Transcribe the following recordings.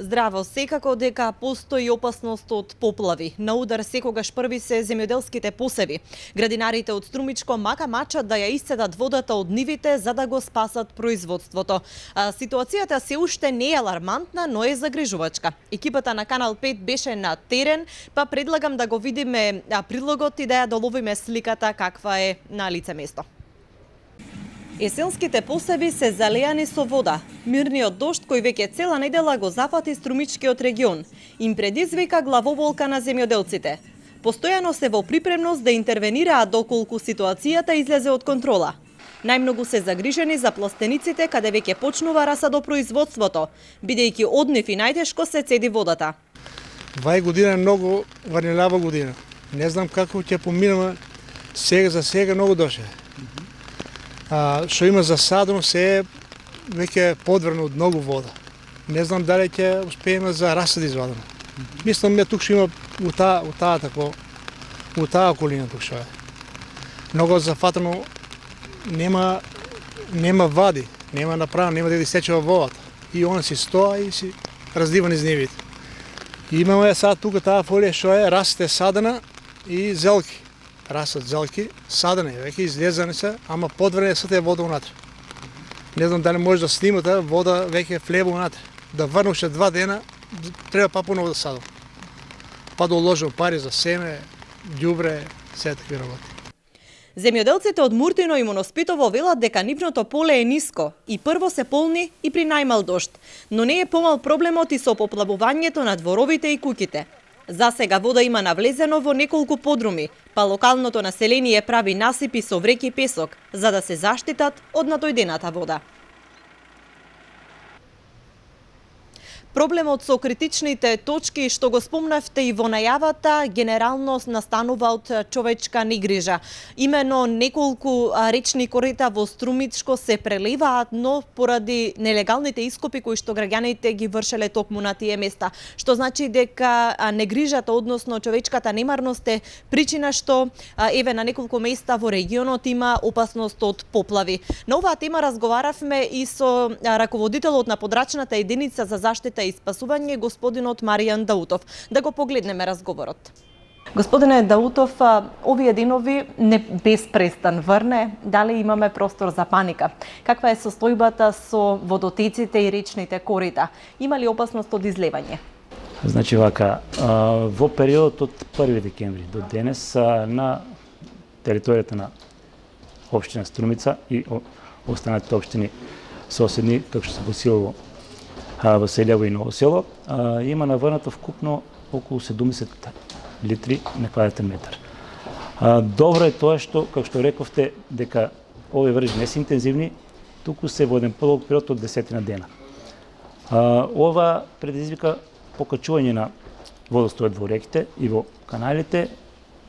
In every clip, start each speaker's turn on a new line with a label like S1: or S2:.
S1: Здраво, секако дека постои опасност од поплави. На удар секогаш први се земјоделските посеви. Градинарите од Струмичко мака мачат да ја исцедат водата од нивите за да го спасат производството. Ситуацијата се уште не е алармантна, но е загрижувачка. Екипата на Канал 5 беше на терен, па предлагам да го видиме прилогот и да ја доловиме сликата каква е на лице место. Есенските посеви се залеани со вода. Мирниот дожд кој веќе цела недела го зафати Струмичкиот регион им предизвика главоболка на земјоделците. Постојано се во припремност да интервенираат доколку ситуацијата излезе од контрола. Најмногу се загрижени за пластениците каде веќе почнува расадопроизводството, бидејќи од нив и најтешко се цеди водата.
S2: Вај година е многу варнелава година. Не знам како ќе поминува, за сега многу доше. Што има засадено се веќе подврено од многу вода. Не знам дали ќе успееме за расад извадено. Мислам тук што има у таа околина тук што е. Многу зафатено, нема вади, нема направено, нема да истечува водата. И она си стоа и си раздива низ нивите. И имаме сега тука таа фолија што е расте садена и зелки. Расат зелки, садени, веќе излезани се, ама подврени се таа вода унатре. Не знам дали може да снимате, вода веќе влева унатре. Да врну уште 2 дена, треба па поново да садам. Па да уложам пари за семе, ѓубре, се такви работи.
S1: Земјоделците од Муртино и Моноспитово велат дека нивното поле е ниско и прво се полни и при најмал дожд, но не е помал проблемот и со поплавувањето на дворовите и куќите. За сега вода има навлезено во неколку подруми, па локалното население прави насипи со вреќи песок, за да се заштитат од надојдената вода. Проблемот со критичните точки што го спомнавте и во најавата генерално настанува од човечка негрижа. Имено неколку речни корита во Струмичко се прелеваат, но поради нелегалните ископи кои што граѓаните ги вршеле токму на тие места, што значи дека негрижата, односно човечката немарност е причина што еве на неколку места во регионот има опасност од поплави. На оваа тема разговаравме и со раководителот на подрачната единица за заштита и спасување, господинот Маријан Даутов. Да го погледнеме разговорот. Господине Даутов, овие денови не без престан врне, дали имаме простор за паника? Каква е состојбата со водотеците и речните корита? Има ли опасност од излевање?
S3: Значи вака, во периодот од 1 декември до денес на територијата на општина Струмица и останатите општини соседни, како што се посилува во Селјево и Ново село, има наврнато вкупно околу 70 литри на квадратен метар. Добро е тоа што, како што рековте, дека овие вржи не се интензивни, туку се во еден подолг период од 10 дена. Ова предизвика покачување на водостојот во реките и во каналите,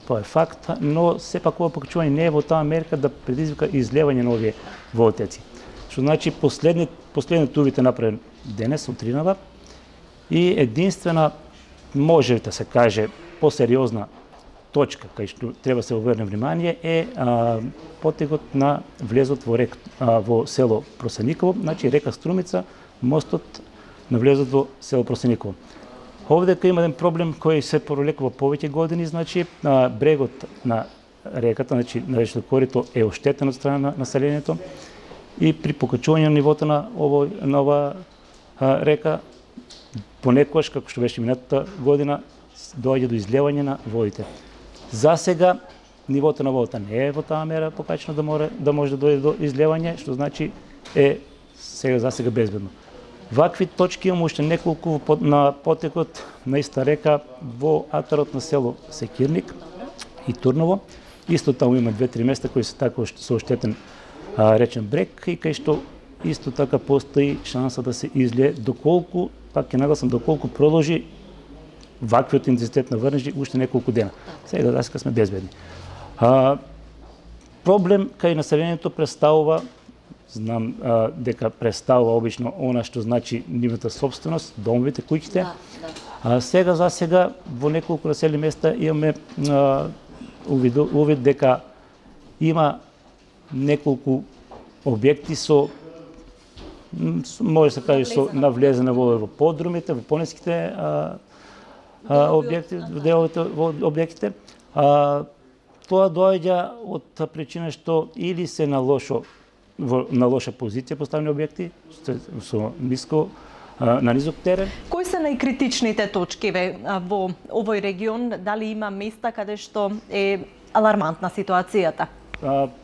S3: тоа е факт, но сепак ова покачување не е во таа мерка да предизвика излевање на овие водотеци. Што значи последните увид е направен денес, утринава, и единствена, може да се каже, посериозна точка кај што треба се обрне внимание е потегот на влезот во село Просениково, значи река Струмица, мостот на влезот во село Просениково. Овдека има еден проблем кој се пролекува повеќе години, значи брегот на реката, значи на речното корито е оштетен од страна на населението и при покачување на нивото на оваа река, понекогаш, како што беше минатата година, доаѓа до излевање на водите. За сега, нивото на водата не е во таа мера покачено да може да дојде до излевање, што значи е за сега безбедно. Вакви точки имаме уште неколку на потекот на иста река во атарот на село Секирник и Турново. Исто таму има 2-3 места кои се така со оштетен речен брег и кај што исто така постои шанса да се излие доколку, пак ќе нагласам, доколку продолжи ваквиот интензитет на врнежи уште неколку дена. Сега да сме безбедни. Проблем кај населението представува, знам дека представува обично она што значи нивната собственост, домовите, куќите. Сега за сега во неколку населени места имаме увид дека има неколку објекти со може се каже со навлезена вода во подрумите, во пониските објекти, деловите објектите. Тоа доаѓа од причина што или се на лоша позиција поставени објекти со на низок терен.
S1: Кои се најкритичните точки во овој регион? Дали има места каде што е алармантна ситуацијата?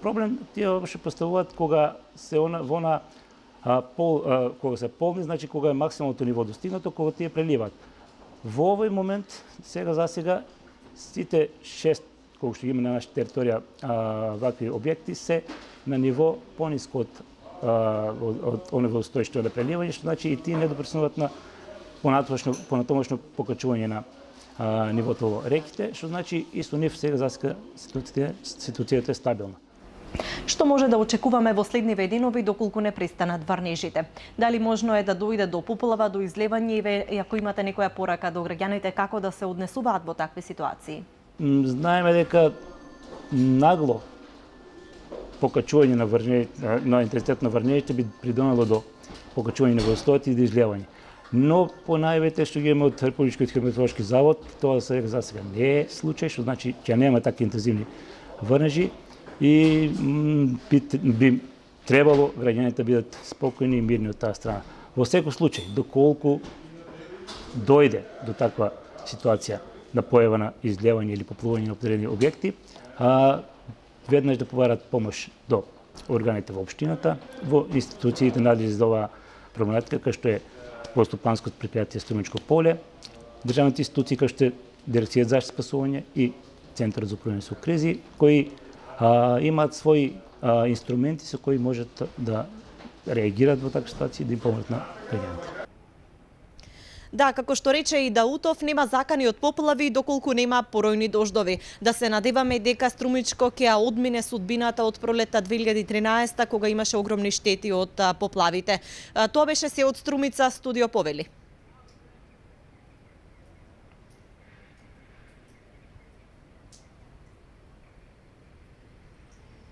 S3: Проблем тие се поставуваат кога се кога се полни, значи кога е максималното ниво достигнато, кога тие преливаат. Во овој момент, за сега, сите 6, колку што има на нашата територија, вакви објекти се на ниво пониско од оној стојшто на преливање, што значи и тие не допринесуваат на понатомошно покачување на нивото во реките, што значи и со нив сега за сега ситуацијата е стабилна.
S1: Што може да очекуваме во следниве денови доколку не престанат врнежите? Дали можно е да дојде до поплава, до излевање и ако имате некоја порака до граѓаните како да се однесуваат во такви ситуации?
S3: Знаеме дека нагло покачување на интензитет на врнежите би придонело до покачување на водостојот и до излевање. Но по најавите што ги имаме од Републичкиот хидрометеоролошки завод, тоа за сега не е случај, што значи ќе нема такви интензивни врнежи и би требало граѓаните да бидат спокојни и мирни од таа страна. Во секој случај, доколку дојде до таква ситуација на појава на излевање или поплување на определени објекти, веднаш да побарат помош до органите во општината, во институциите надлежни за оваа проблематика, кој што е Водостопанското предпријатие Струмичко поле, државните институции кои што е Дирекцијата за заштита и спасување и Центарот за управување со кризи, кои имаат своји инструменти со кои можат да реагираат во такви ситуации и да им помогнат на граѓаните.
S1: Да, како што рече и Даутов, нема закани од поплави доколку нема поројни дождови. Да се надеваме дека Струмичко ќе ја одмине судбината од пролетта 2013 кога имаше огромни штети од поплавите. Тоа беше се од Струмица, студио Повели.